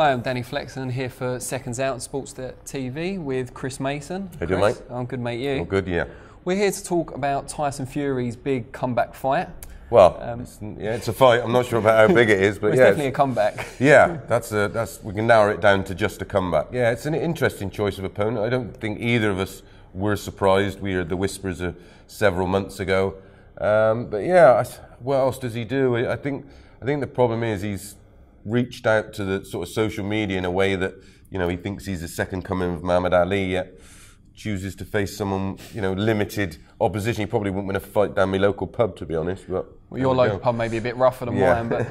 Hi, I'm Danny Flexen here for Seconds Out Sports TV with Chris Mason. How you doing, mate? I'm good, mate. You? All good, yeah. We're here to talk about Tyson Fury's big comeback fight. Well, it's a fight. I'm not sure about how big it is, but it's definitely a comeback. Yeah, we can narrow it down to just a comeback. Yeah, it's an interesting choice of opponent. I don't think either of us were surprised. We heard the whispers several months ago. But yeah, what else does he do? I think the problem is he's reached out to the sort of social media in a way that, you know, he thinks he's the second coming of Muhammad Ali, yet chooses to face someone, you know, limited opposition. He probably wouldn't win a fight down my local pub, to be honest. But well, your local pub may be a bit rougher than mine, but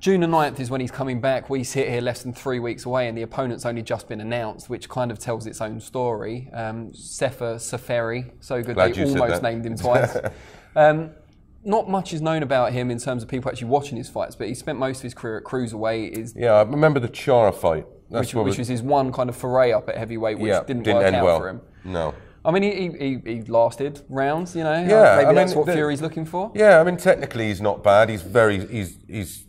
June the 9th is when he's coming back. We sit here less than 3 weeks away and the opponent's only just been announced, which kind of tells its own story. Fury, so good Glad they almost named him twice. Not much is known about him in terms of people actually watching his fights, but he spent most of his career at cruiserweight. Yeah, I remember the Chara fight. Which was his one kind of foray up at heavyweight, which didn't work end out well for him. No. I mean, he lasted rounds, you know. Yeah, maybe that's what Fury's looking for. Yeah, I mean, technically he's not bad. He's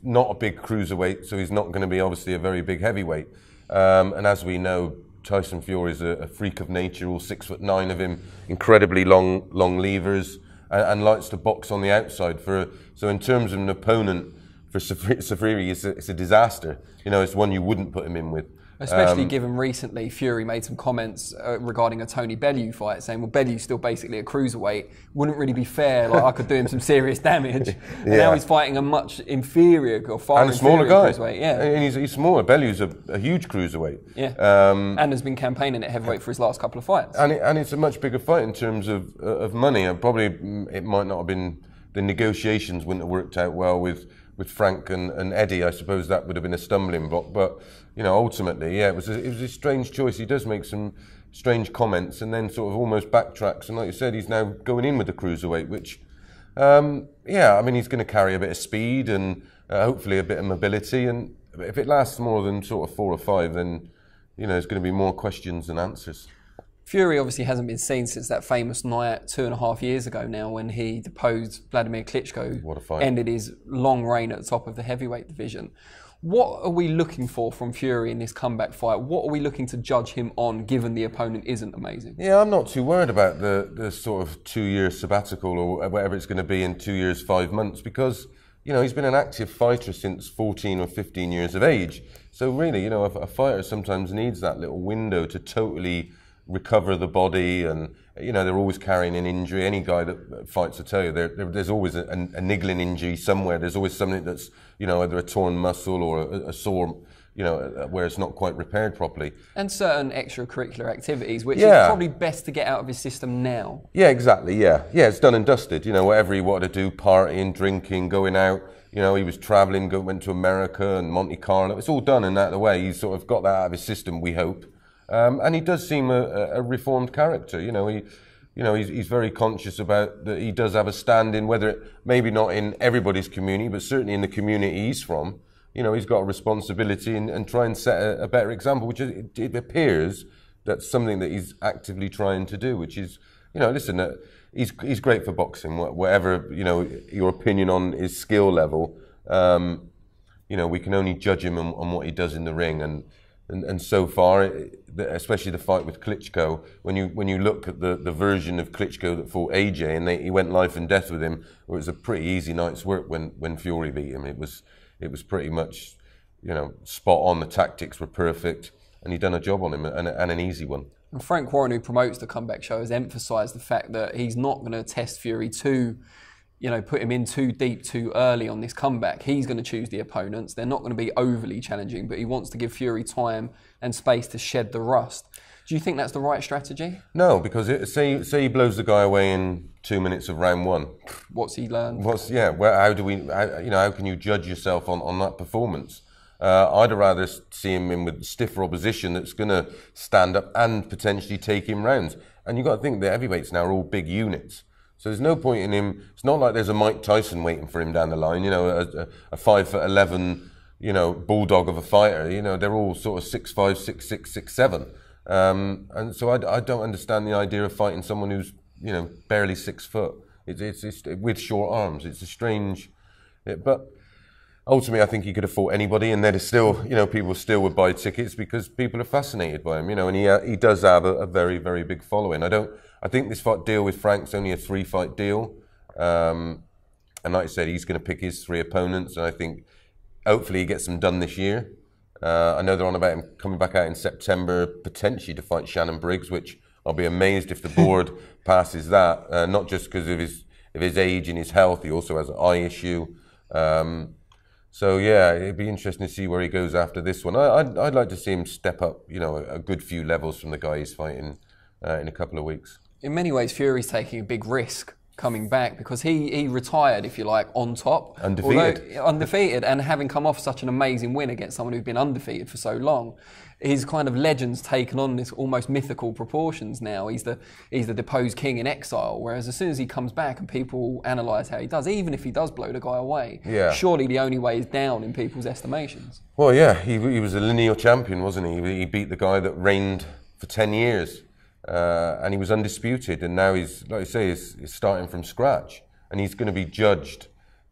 not a big cruiserweight, so he's not going to be obviously a very big heavyweight. And as we know, Tyson Fury is a freak of nature. All 6'9" of him, incredibly long levers, and likes to box on the outside. So in terms of an opponent for Fury, it's a disaster. You know, it's one you wouldn't put him in with. Especially given recently Fury made some comments regarding a Tony Bellew fight, saying, well, Bellew's still basically a cruiserweight. Wouldn't really be fair, like I could do him some serious damage. And now he's fighting a much inferior or far smaller guy. Cruiserweight. Yeah. And he's smaller. Bellew's a huge cruiserweight. Yeah. And has been campaigning at heavyweight for his last couple of fights. And it's a much bigger fight in terms of money. And probably it might not have been, the negotiations wouldn't have worked out well with Frank and Eddie. I suppose that would have been a stumbling block. But you know, ultimately, yeah, it was a strange choice. He does make some strange comments and then sort of almost backtracks. And like you said, he's now going in with the cruiserweight, which, yeah, I mean, he's going to carry a bit of speed and hopefully a bit of mobility. And if it lasts more than sort of 4 or 5, then, you know, there's going to be more questions than answers. Fury obviously hasn't been seen since that famous night 2.5 years ago now when he deposed Vladimir Klitschko. What a fight. Ended his long reign at the top of the heavyweight division. What are we looking for from Fury in this comeback fight? What are we looking to judge him on, given the opponent isn't amazing? Yeah, I'm not too worried about the sort of 2-year sabbatical or whatever it's going to be in 2 years, 5 months, because, you know, he's been an active fighter since 14 or 15 years of age. So really, you know, a fighter sometimes needs that little window to totally recover the body, and you know, they're always carrying an injury. Any guy that fights will tell you there's always a niggling injury somewhere. There's always something that's, you know, either a torn muscle or a sore, you know, where it's not quite repaired properly. And certain extracurricular activities, which is probably best to get out of his system now. Yeah, exactly. Yeah, it's done and dusted. You know, whatever he wanted to do, partying, drinking, going out. You know, he was travelling, went to America and Monte Carlo. It's all done and out of the way. He's sort of got that out of his system, we hope. And he does seem a reformed character. You know, he's very conscious about that. He does have a stand in, whether maybe not in everybody's community, but certainly in the community he's from. You know, he's got a responsibility and try and set a better example, which it appears that's something that he's actively trying to do. Which is, you know, listen, he's great for boxing. Whatever, you know, your opinion on his skill level, you know, we can only judge him on what he does in the ring. And so far, especially the fight with Klitschko, when you look at the version of Klitschko that fought AJ, and he went life and death with him, it was a pretty easy night's work when Fury beat him. It was pretty much, you know, spot on. The tactics were perfect, and he done a job on him, and an easy one. And Frank Warren, who promotes the Comeback Show, has emphasised the fact that he's not going to test Fury put him in too deep too early on this comeback. He's going to choose the opponents. They're not going to be overly challenging, but he wants to give Fury time and space to shed the rust. Do you think that's the right strategy? No, because say he blows the guy away in 2 minutes of round 1. What's he learned? How can you judge yourself on that performance? I'd rather see him in with stiffer opposition that's going to stand up and potentially take him rounds. And you've got to think the heavyweights now are all big units. So there's no point in him. It's not like there's a Mike Tyson waiting for him down the line. You know, a 5'11", you know, bulldog of a fighter. You know, they're all sort of 6'5", 6'6", 6'7". And so I don't understand the idea of fighting someone who's, you know, barely 6 foot. It's with short arms. It's a strange, but ultimately, I think he could have fought anybody, and then still, you know, people still would buy tickets because people are fascinated by him, you know, and he does have a very, very big following. I think this deal with Frank's only a 3-fight deal, and like I said, he's going to pick his 3 opponents, and I think hopefully he gets them done this year. I know they're on about him coming back out in September, potentially to fight Shannon Briggs, which I'll be amazed if the board passes that, not just because of his age and his health, he also has an eye issue. So yeah, it'd be interesting to see where he goes after this one. I'd like to see him step up, you know, a good few levels from the guy he's fighting in a couple of weeks. In many ways, Fury's taking a big risk coming back because he retired, if you like, on top. Undefeated, and having come off such an amazing win against someone who'd been undefeated for so long, his kind of legend's taken on this almost mythical proportions now. He's the deposed king in exile, whereas as soon as he comes back and people analyse how he does, even if he does blow the guy away, surely the only way is down in people's estimations. Well, yeah, he was a lineal champion, wasn't he? He beat the guy that reigned for 10 years. And he was undisputed, and now he's, like you say, he's starting from scratch, and he's going to be judged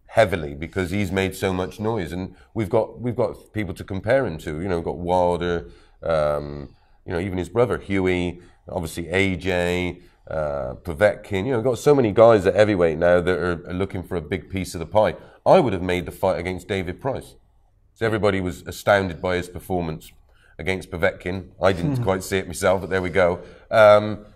heavily because he's made so much noise, and we've got people to compare him to. You know, we've got Wilder, you know, even his brother Huey, obviously AJ, Povetkin. You know, we've got so many guys at heavyweight now that are looking for a big piece of the pie. I would have made the fight against David Price. So everybody was astounded by his performance against Povetkin. I didn't quite see it myself, but there we go.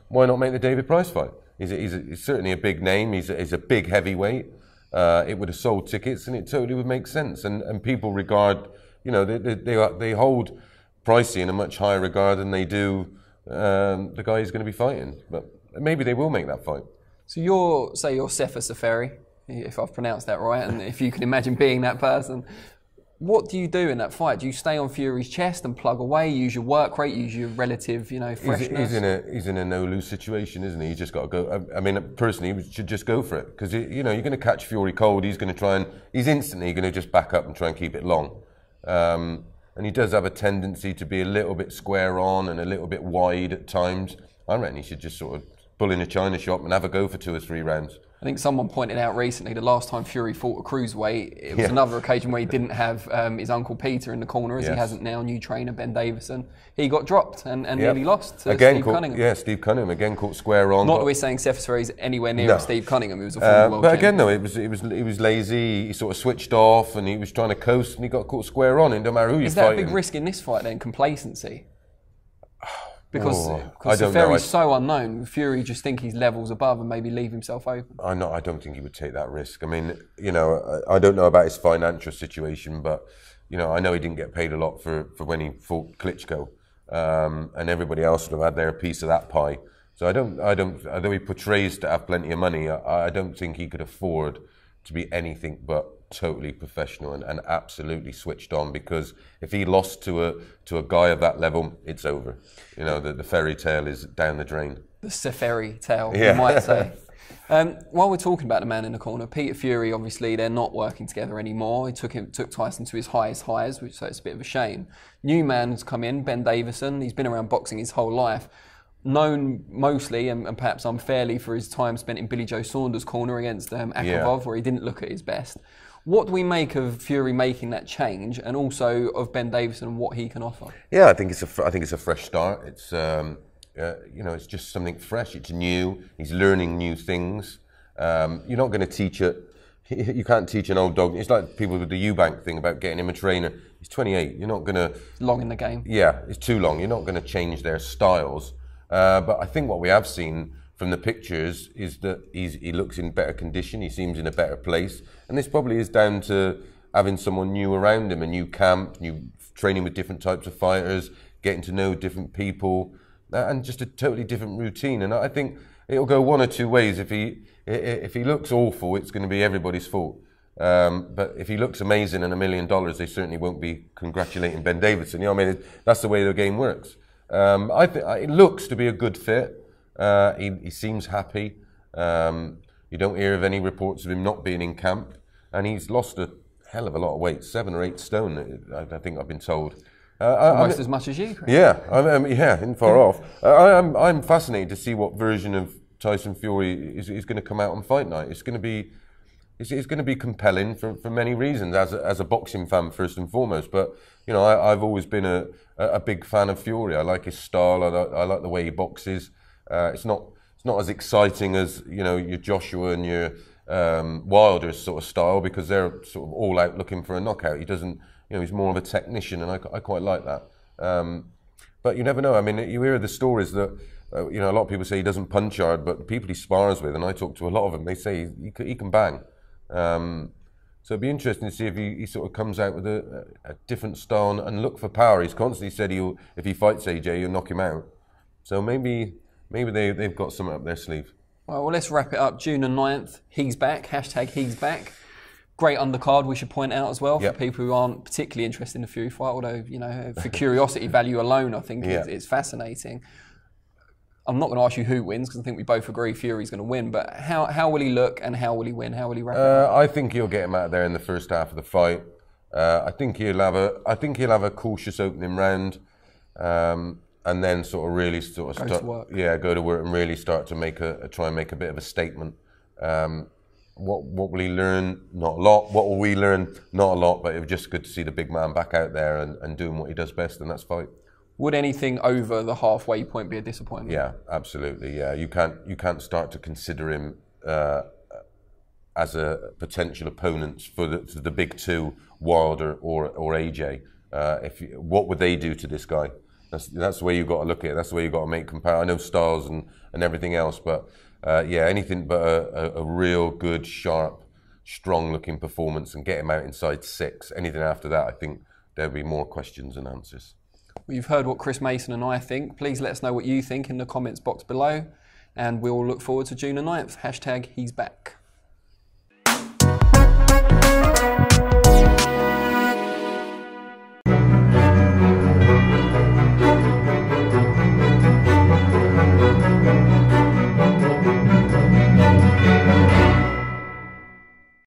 Why not make the David Price fight? He's certainly a big name. He's a big heavyweight. It would have sold tickets, and it totally would make sense. And people regard, you know, they hold Pricey in a much higher regard than they do the guy he's going to be fighting. But maybe they will make that fight. So you're Sefer Seferi, if I've pronounced that right, and if you can imagine being that person. What do you do in that fight? Do you stay on Fury's chest and plug away, use your work rate, use your relative, you know, freshness? He's in a no-lose situation, isn't he? He's just got to go. I mean, personally, he should just go for it because, you know, you're going to catch Fury cold. He's going to try and, he's instantly going to just back up and try and keep it long. And he does have a tendency to be a little bit square on and a little bit wide at times. I reckon he should just sort of bull in a china shop and have a go for 2 or 3 rounds. I think someone pointed out recently the last time Fury fought a cruiserweight, it was another occasion where he didn't have his uncle Peter in the corner, as he hasn't now, new trainer Ben Davison. He got dropped and nearly lost to Steve Cunningham. Yeah, Steve Cunningham again caught square on. Not that we're saying Sefer Seferi's anywhere near Steve Cunningham, he was a former world But champion. again, though, he was lazy, he sort of switched off and he was trying to coast and he got caught square on. It don't matter who you're fighting. Is that a big risk in this fight then, complacency? Because Seferi's Fury's so unknown, Fury just think he's levels above and maybe leave himself open. I don't think he would take that risk. I mean, you know, I don't know about his financial situation, but, you know, I know he didn't get paid a lot for when he fought Klitschko, and everybody else would have had their piece of that pie. So although he portrays to have plenty of money, I don't think he could afford to be anything but totally professional and absolutely switched on, because if he lost to a guy of that level, it's over. You know, the fairy tale is down the drain. The Seferi tale, you might say. While we're talking about the man in the corner, Peter Fury, obviously they're not working together anymore. He took Tyson to his highest highs, so it's a bit of a shame. New man's come in, Ben Davison. He's been around boxing his whole life. Known mostly and perhaps unfairly for his time spent in Billy Joe Saunders' corner against Akhilov, where he didn't look at his best. What do we make of Fury making that change, and also of Ben Davison and what he can offer? Yeah, I think it's a fresh start. It's you know, it's just something fresh. It's new. He's learning new things. You're not going to teach it. You can't teach an old dog. It's like people with the Eubank thing about getting him a trainer. He's 28. You're not going to long in the game. Yeah, it's too long. You're not going to change their styles. But I think what we have seen from the pictures is that he looks in better condition, he seems in a better place, and this probably is down to having someone new around him, a new camp, new training with different types of fighters, getting to know different people, and just a totally different routine. And I think it'll go one or two ways. If he looks awful, it's going to be everybody's fault. But if he looks amazing and $1 million, they certainly won't be congratulating Ben Davison. You know what I mean? That's the way the game works. I think it looks to be a good fit. He seems happy. You don't hear of any reports of him not being in camp, and he's lost a hell of a lot of weight, 7 or 8 stone. I think I've been told. Almost as much as you, Chris. Yeah, isn't far off. I'm fascinated to see what version of Tyson Fury is going to come out on fight night. It's going to be it's going to be compelling for many reasons as a boxing fan first and foremost. But you know, I've always been a big fan of Fury. I like his style. I like the way he boxes. It's not as exciting as, you know, your Joshua and your Wilder's sort of style, because they're sort of all out looking for a knockout. He doesn't, you know, he's more of a technician, and I quite like that. But you never know. I mean, you hear the stories that, you know, a lot of people say he doesn't punch hard, but the people he spars with, and I talk to a lot of them, they say he can bang. So it'd be interesting to see if he sort of comes out with a different style and look for power. He's constantly said if he fights AJ, he'll knock him out. So maybe they've got something up their sleeve. Well, let's wrap it up. June the 9th, he's back. # he's back. Great undercard, we should point out as well, for people who aren't particularly interested in the Fury fight, although, you know, for curiosity value alone, I think it's fascinating. I'm not going to ask you who wins, because I think we both agree Fury's going to win, but how will he look and how will he win? How will he wrap it up? I think he'll get him out there in the first half of the fight. I think he'll have a cautious opening round, and then sort of really go to work and really start to try and make a bit of a statement. What will he learn? Not a lot. What will we learn? Not a lot. But it was just good to see the big man back out there and doing what he does best, and that's fight. Would anything over the halfway point be a disappointment? Yeah, absolutely. Yeah, you can't start to consider him as a potential opponent for the big two, Wilder or AJ. What would they do to this guy? That's the way you've got to look at it. That's the way you've got to make compare. I know styles and everything else, but anything but a real good, sharp, strong-looking performance and get him out inside 6. Anything after that, I think there'll be more questions than answers. Well, you've heard what Chris Mason and I think. Please let us know what you think in the comments box below, and we'll look forward to June the 9th. # he's back.